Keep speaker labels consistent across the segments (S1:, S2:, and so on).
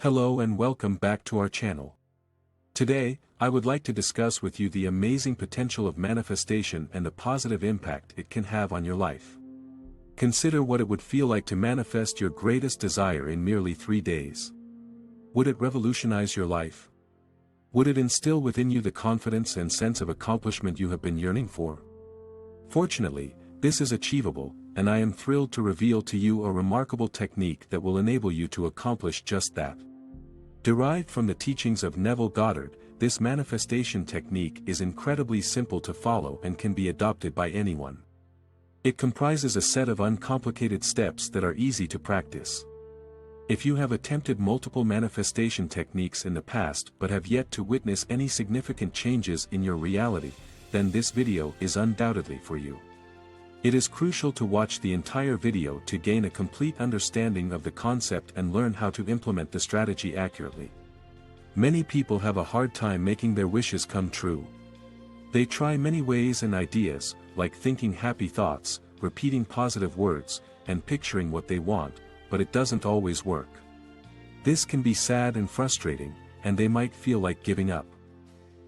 S1: Hello and welcome back to our channel. Today, I would like to discuss with you the amazing potential of manifestation and the positive impact it can have on your life. Consider what it would feel like to manifest your greatest desire in merely 3 days. Would it revolutionize your life? Would it instill within you the confidence and sense of accomplishment you have been yearning for? Fortunately, this is achievable, and I am thrilled to reveal to you a remarkable technique that will enable you to accomplish just that. Derived from the teachings of Neville Goddard, this manifestation technique is incredibly simple to follow and can be adopted by anyone. It comprises a set of uncomplicated steps that are easy to practice. If you have attempted multiple manifestation techniques in the past but have yet to witness any significant changes in your reality, then this video is undoubtedly for you. It is crucial to watch the entire video to gain a complete understanding of the concept and learn how to implement the strategy accurately. Many people have a hard time making their wishes come true. They try many ways and ideas, like thinking happy thoughts, repeating positive words, and picturing what they want, but it doesn't always work. This can be sad and frustrating, and they might feel like giving up.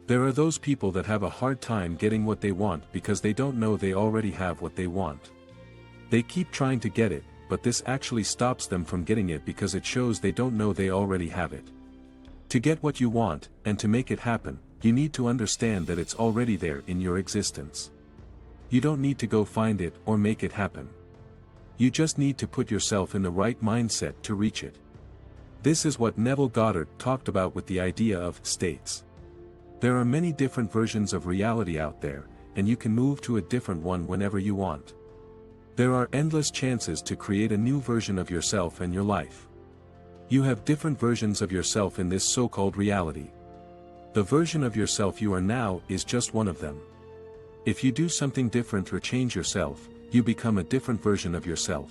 S1: There are those people that have a hard time getting what they want because they don't know they already have what they want. They keep trying to get it, but this actually stops them from getting it because it shows they don't know they already have it. To get what you want, and to make it happen, you need to understand that it's already there in your existence. You don't need to go find it or make it happen. You just need to put yourself in the right mindset to reach it. This is what Neville Goddard talked about with the idea of states. There are many different versions of reality out there, and you can move to a different one whenever you want. There are endless chances to create a new version of yourself and your life. You have different versions of yourself in this so-called reality. The version of yourself you are now is just one of them. If you do something different or change yourself, you become a different version of yourself.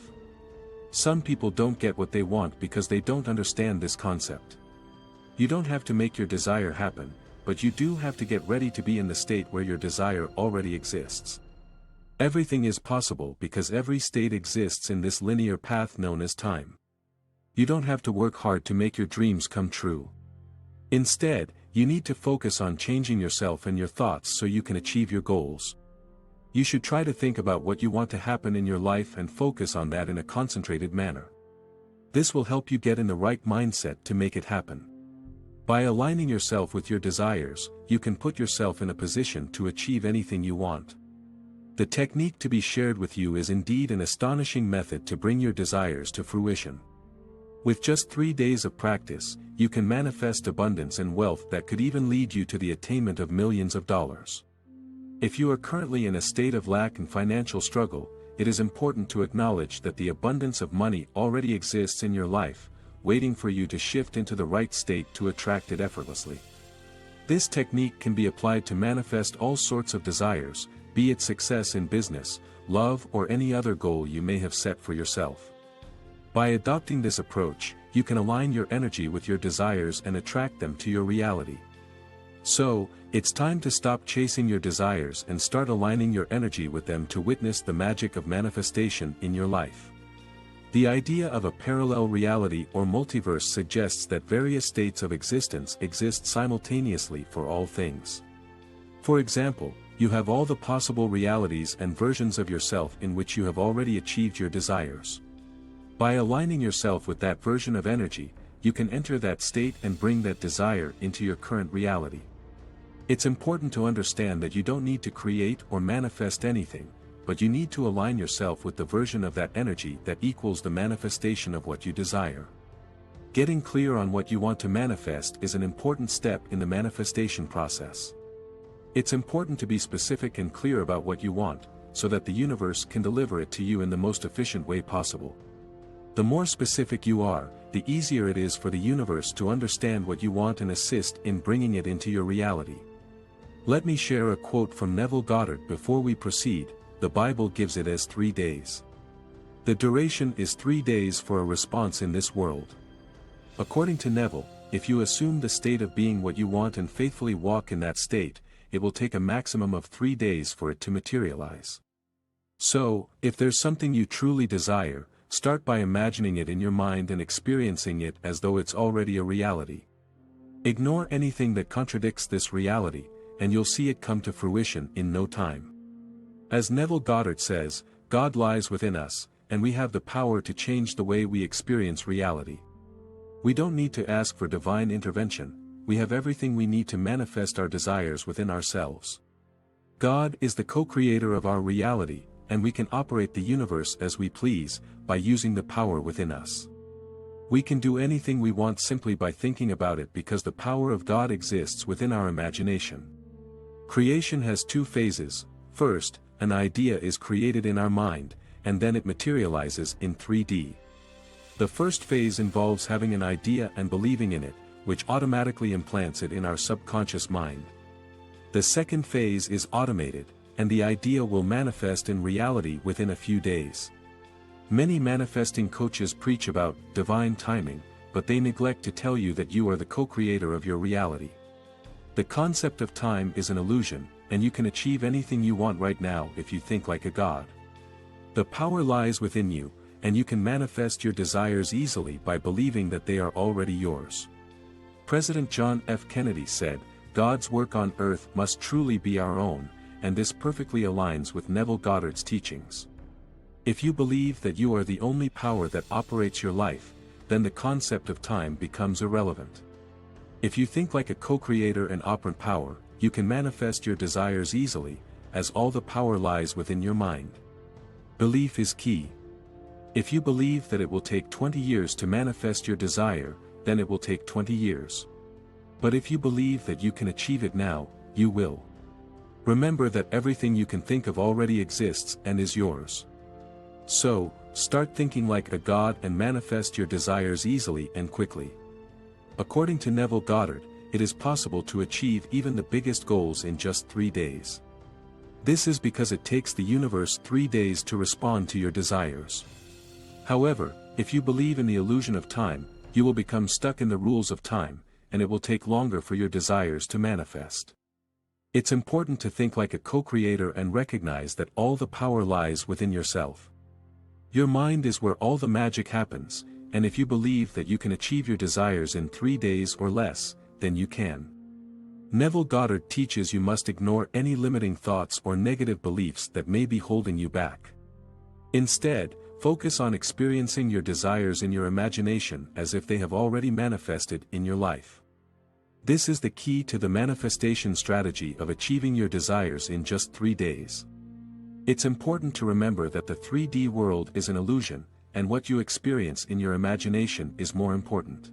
S1: Some people don't get what they want because they don't understand this concept. You don't have to make your desire happen, but you do have to get ready to be in the state where your desire already exists. Everything is possible because every state exists in this linear path known as time. You don't have to work hard to make your dreams come true. Instead, you need to focus on changing yourself and your thoughts so you can achieve your goals. You should try to think about what you want to happen in your life and focus on that in a concentrated manner. This will help you get in the right mindset to make it happen. By aligning yourself with your desires, you can put yourself in a position to achieve anything you want. The technique to be shared with you is indeed an astonishing method to bring your desires to fruition. With just 3 days of practice, you can manifest abundance and wealth that could even lead you to the attainment of millions of dollars. If you are currently in a state of lack and financial struggle, it is important to acknowledge that the abundance of money already exists in your life, waiting for you to shift into the right state to attract it effortlessly. This technique can be applied to manifest all sorts of desires, be it success in business, love or any other goal you may have set for yourself. By adopting this approach, you can align your energy with your desires and attract them to your reality. So, it's time to stop chasing your desires and start aligning your energy with them to witness the magic of manifestation in your life. The idea of a parallel reality or multiverse suggests that various states of existence exist simultaneously for all things. For example, you have all the possible realities and versions of yourself in which you have already achieved your desires. By aligning yourself with that version of energy, you can enter that state and bring that desire into your current reality. It's important to understand that you don't need to create or manifest anything, but you need to align yourself with the version of that energy that equals the manifestation of what you desire. Getting clear on what you want to manifest is an important step in the manifestation process. It's important to be specific and clear about what you want, so that the universe can deliver it to you in the most efficient way possible. The more specific you are, the easier it is for the universe to understand what you want and assist in bringing it into your reality. Let me share a quote from Neville Goddard before we proceed. The Bible gives it as 3 days. The duration is 3 days for a response in this world. According to Neville, if you assume the state of being what you want and faithfully walk in that state, it will take a maximum of 3 days for it to materialize. So, if there's something you truly desire, start by imagining it in your mind and experiencing it as though it's already a reality. Ignore anything that contradicts this reality, and you'll see it come to fruition in no time. As Neville Goddard says, God lies within us, and we have the power to change the way we experience reality. We don't need to ask for divine intervention, we have everything we need to manifest our desires within ourselves. God is the co-creator of our reality, and we can operate the universe as we please, by using the power within us. We can do anything we want simply by thinking about it because the power of God exists within our imagination. Creation has two phases. First, an idea is created in our mind, and then it materializes in 3D. The first phase involves having an idea and believing in it, which automatically implants it in our subconscious mind. The second phase is automated, and the idea will manifest in reality within a few days. Many manifesting coaches preach about divine timing, but they neglect to tell you that you are the co-creator of your reality. The concept of time is an illusion, and you can achieve anything you want right now if you think like a god. The power lies within you, and you can manifest your desires easily by believing that they are already yours. President John F. Kennedy said, "God's work on earth must truly be our own," and this perfectly aligns with Neville Goddard's teachings. If you believe that you are the only power that operates your life, then the concept of time becomes irrelevant. If you think like a co-creator and operant power, you can manifest your desires easily, as all the power lies within your mind. Belief is key. If you believe that it will take 20 years to manifest your desire, then it will take 20 years. But if you believe that you can achieve it now, you will. Remember that everything you can think of already exists and is yours. So, start thinking like a god and manifest your desires easily and quickly. According to Neville Goddard, it is possible to achieve even the biggest goals in just 3 days. This is because it takes the universe 3 days to respond to your desires. However, if you believe in the illusion of time, you will become stuck in the rules of time, and it will take longer for your desires to manifest. It's important to think like a co-creator and recognize that all the power lies within yourself. Your mind is where all the magic happens, and if you believe that you can achieve your desires in 3 days or less, then you can. Neville Goddard teaches you must ignore any limiting thoughts or negative beliefs that may be holding you back. Instead, focus on experiencing your desires in your imagination as if they have already manifested in your life. This is the key to the manifestation strategy of achieving your desires in just 3 days. It's important to remember that the 3D world is an illusion, and what you experience in your imagination is more important.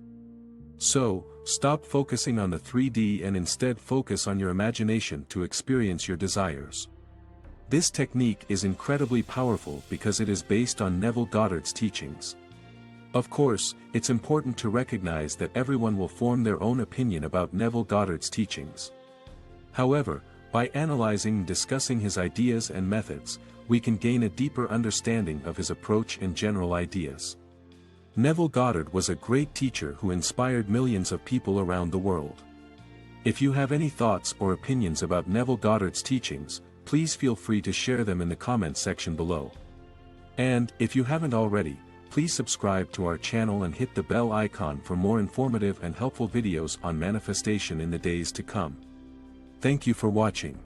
S1: So, stop focusing on the 3D and instead focus on your imagination to experience your desires. This technique is incredibly powerful because it is based on Neville Goddard's teachings. Of course, it's important to recognize that everyone will form their own opinion about Neville Goddard's teachings. However, by analyzing and discussing his ideas and methods, we can gain a deeper understanding of his approach and general ideas. Neville Goddard was a great teacher who inspired millions of people around the world. If you have any thoughts or opinions about Neville Goddard's teachings, please feel free to share them in the comments section below. And, if you haven't already, please subscribe to our channel and hit the bell icon for more informative and helpful videos on manifestation in the days to come. Thank you for watching.